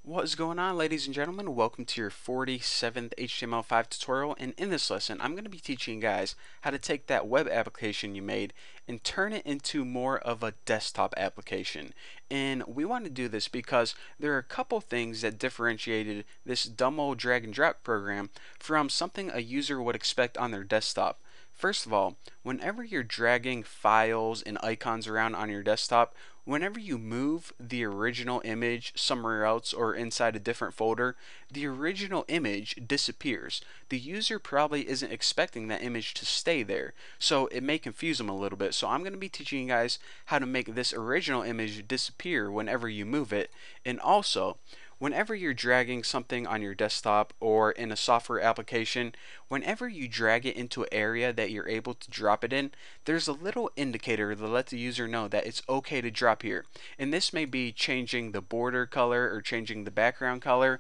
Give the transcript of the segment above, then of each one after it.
What is going on, ladies and gentlemen? Welcome to your 47th HTML5 tutorial, and in this lesson I'm going to be teaching you guys how to take that web application you made and turn it into more of a desktop application. And we want to do this because there are a couple things that differentiated this dumb old drag and drop program from something a user would expect on their desktop. First of all, whenever you're dragging files and icons around on your desktop, whenever you move the original image somewhere else or inside a different folder, the original image disappears. The user probably isn't expecting that image to stay there, so it may confuse them a little bit. So I'm going to be teaching you guys how to make this original image disappear whenever you move it, and also whenever you're dragging something on your desktop or in a software application, whenever you drag it into an area that you're able to drop it in, there's a little indicator to let the user know that it's okay to drop here. And this may be changing the border color or changing the background color.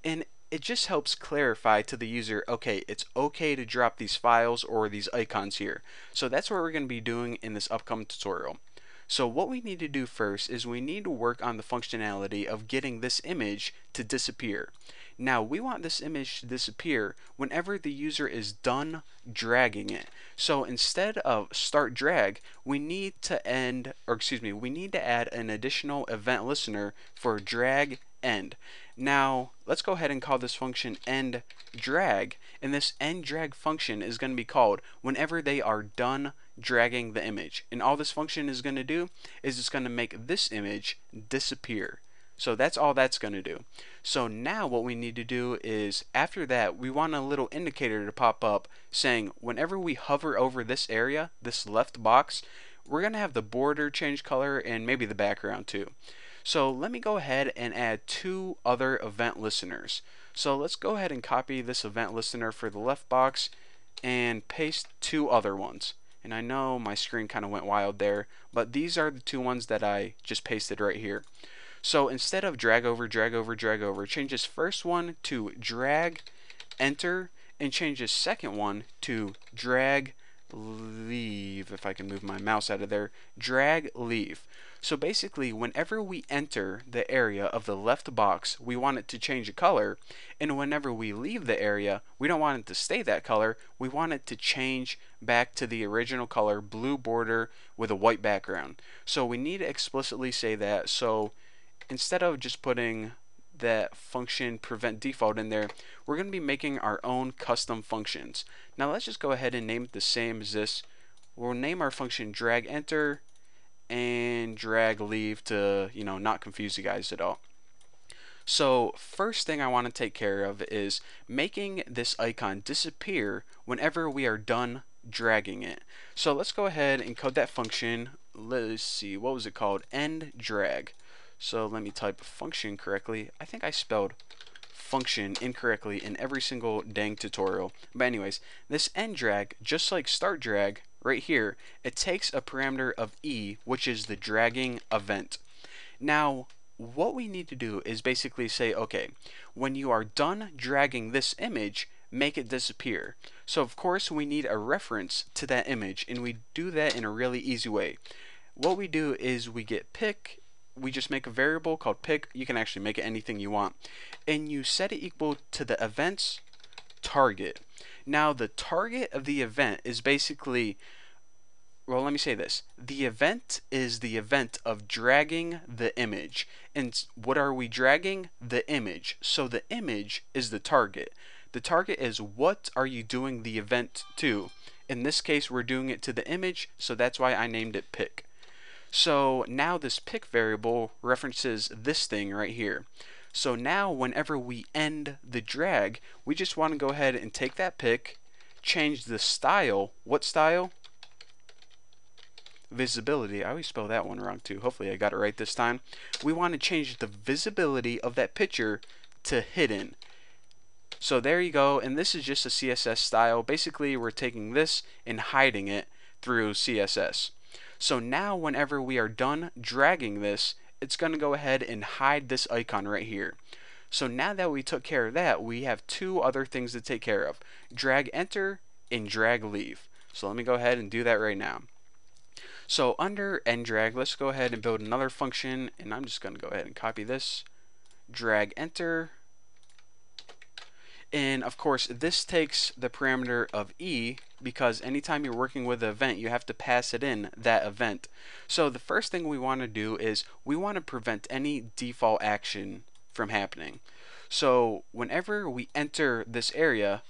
And it just helps clarify to the user, okay, it's okay to drop these files or these icons here. So that's what we're going to be doing in this upcoming tutorial. So what we need to do first is we need to work on the functionality of getting this image to disappear. Now we want this image to disappear whenever the user is done dragging it. So instead of start drag, we need to add an additional event listener for drag end. Now let's go ahead and call this function end drag, and this end drag function is going to be called whenever they are done dragging the image. And all this function is going to do is it's going to make this image disappear. So that's all that's going to do. So now what we need to do is, after that, we want a little indicator to pop up saying whenever we hover over this area, this left box, we're going to have the border change color and maybe the background too. So let me go ahead and add two other event listeners. So let's go ahead and copy this event listener for the left box and paste two other ones. And I know my screen kind of went wild there, but these are the two ones that I just pasted right here. So instead of drag over, drag over, drag over, change this first one to drag enter, and change this second one to drag leave. If I can move my mouse out of there, drag leave. So basically, whenever we enter the area of the left box, we want it to change a color, and whenever we leave the area, we don't want it to stay that color, we want it to change back to the original color, blue border with a white background. So we need to explicitly say that. So instead of just putting that function prevent default in there, we're going to be making our own custom functions. Now let's just go ahead and name it the same as this. We'll name our function drag enter and drag leave to, not confuse you guys at all. So first thing I want to take care of is making this icon disappear whenever we are done dragging it. So let's go ahead and code that function. Let's see, what was it called? End drag. So let me type function correctly. I think I spelled function incorrectly in every single dang tutorial. But anyways, this end drag, just like start drag right here, it takes a parameter of E, which is the dragging event. Now what we need to do is basically say, okay, when you are done dragging this image, make it disappear. So of course we need a reference to that image, and we do that in a really easy way. What we do is we get pick, we just make a variable called pick. You can actually make it anything you want, and you set it equal to the event's target. Now the target of the event is basically, well, let me say this. The event is the event of dragging the image. And what are we dragging? The image. So the image is the target. The target is what are you doing the event to. In this case, we're doing it to the image, so that's why I named it pick. So now this pick variable references this thing right here. So now whenever we end the drag, we just want to go ahead and take that pick, change the style. What style? Visibility. I always spell that one wrong too. Hopefully I got it right this time. We want to change the visibility of that picture to hidden. So there you go, and this is just a CSS style. Basically we're taking this and hiding it through CSS. So now whenever we are done dragging this, it's going to go ahead and hide this icon right here. So now that we took care of that, we have two other things to take care of. Drag enter and drag leave. So let me go ahead and do that right now. So under end drag, let's go ahead and build another function, and I'm just going to go ahead and copy this. drag enter. And of course, this takes the parameter of E because anytime you're working with an event, you have to pass it in that event. So the first thing we want to do is we want to prevent any default action from happening. So whenever we enter this area,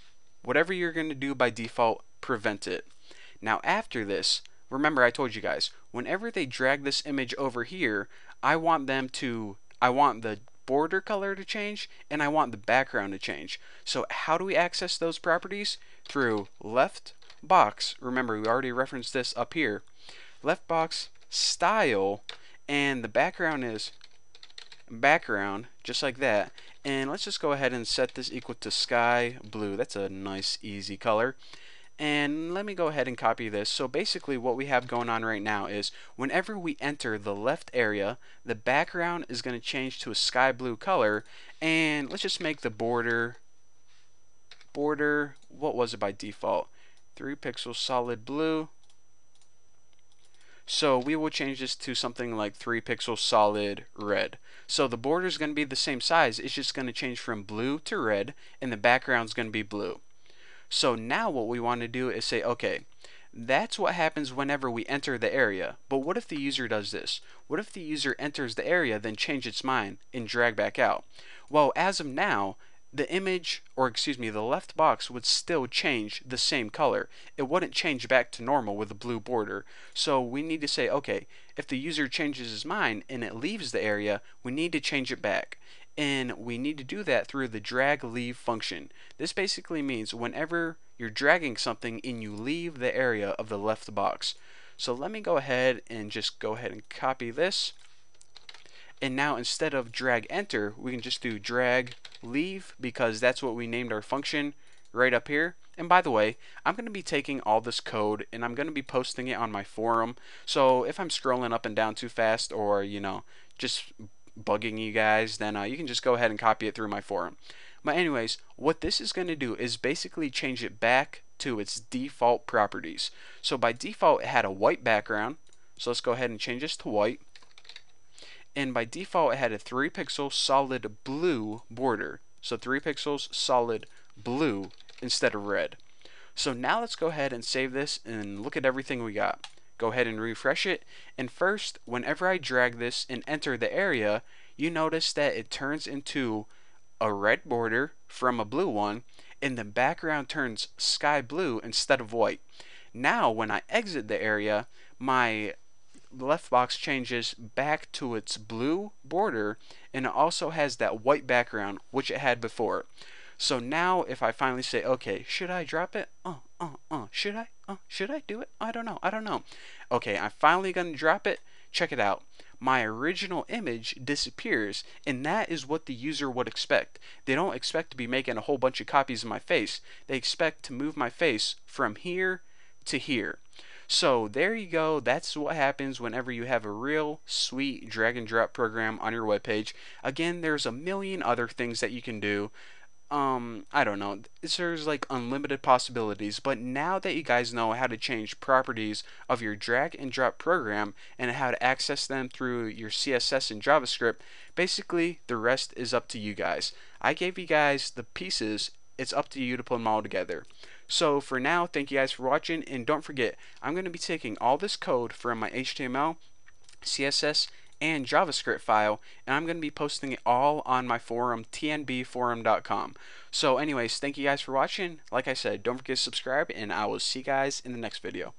whatever you're going to do by default, prevent it. Now after this, remember I told you guys, whenever they drag this image over here, I want the border color to change, and I want the background to change. So how do we access those properties? Through left box. Remember, we already referenced this up here. Left box style, and the background is background, just like that. And let's just go ahead and set this equal to sky blue. That's a nice, easy color. And let me go ahead and copy this. So basically what we have going on right now is whenever we enter the left area, the background is going to change to a sky blue color. And let's just make the border, what was it by default? 3 pixels solid blue. So we will change this to something like 3 pixels solid red. So the border is going to be the same size. It's just going to change from blue to red, and the background is going to be blue. So now what we want to do is say, okay, that's what happens whenever we enter the area. But what if the user does this? What if the user enters the area, then change its mind and drag back out? Well, as of now, the image, or excuse me, the left box would still change the same color. It wouldn't change back to normal with a blue border. So we need to say, okay, if the user changes his mind and it leaves the area, we need to change it back. And we need to do that through the drag leave function. This basically means whenever you're dragging something and you leave the area of the left box. So let me go ahead and just go ahead and copy this. And now instead of drag enter, we can just do drag leave because that's what we named our function right up here. And by the way, I'm going to be taking all this code and I'm going to be posting it on my forum. So if I'm scrolling up and down too fast or, just bugging you guys, then you can just go ahead and copy it through my forum. But anyways, what this is going to do is basically change it back to its default properties. So by default, it had a white background. So let's go ahead and change this to white. And by default, it had a 3 pixel solid blue border. So 3 pixels solid blue instead of red. So now let's go ahead and save this and look at everything we got. Go ahead and refresh it. And first, whenever I drag this and enter the area, you notice that it turns into a red border from a blue one, and the background turns sky blue instead of white. Now, when I exit the area, my left box changes back to its blue border, and it also has that white background, which it had before. So now if I finally say, okay, should I drop it? Should I do it? I don't know. Okay, I'm finally going to drop it. Check it out. My original image disappears, and that is what the user would expect. They don't expect to be making a whole bunch of copies of my face. They expect to move my face from here to here. So there you go. That's what happens whenever you have a real sweet drag and drop program on your webpage. Again, there's a million other things that you can do. I don't know. There's like unlimited possibilities, but now that you guys know how to change properties of your drag and drop program and how to access them through your CSS and JavaScript, basically the rest is up to you guys. I gave you guys the pieces. It's up to you to put them all together. So for now, thank you guys for watching, and don't forget, I'm going to be taking all this code from my HTML, CSS, and JavaScript file, and I'm going to be posting it all on my forum, tnbforum.com. So anyways, thank you guys for watching. Like I said, don't forget to subscribe, and I will see you guys in the next video.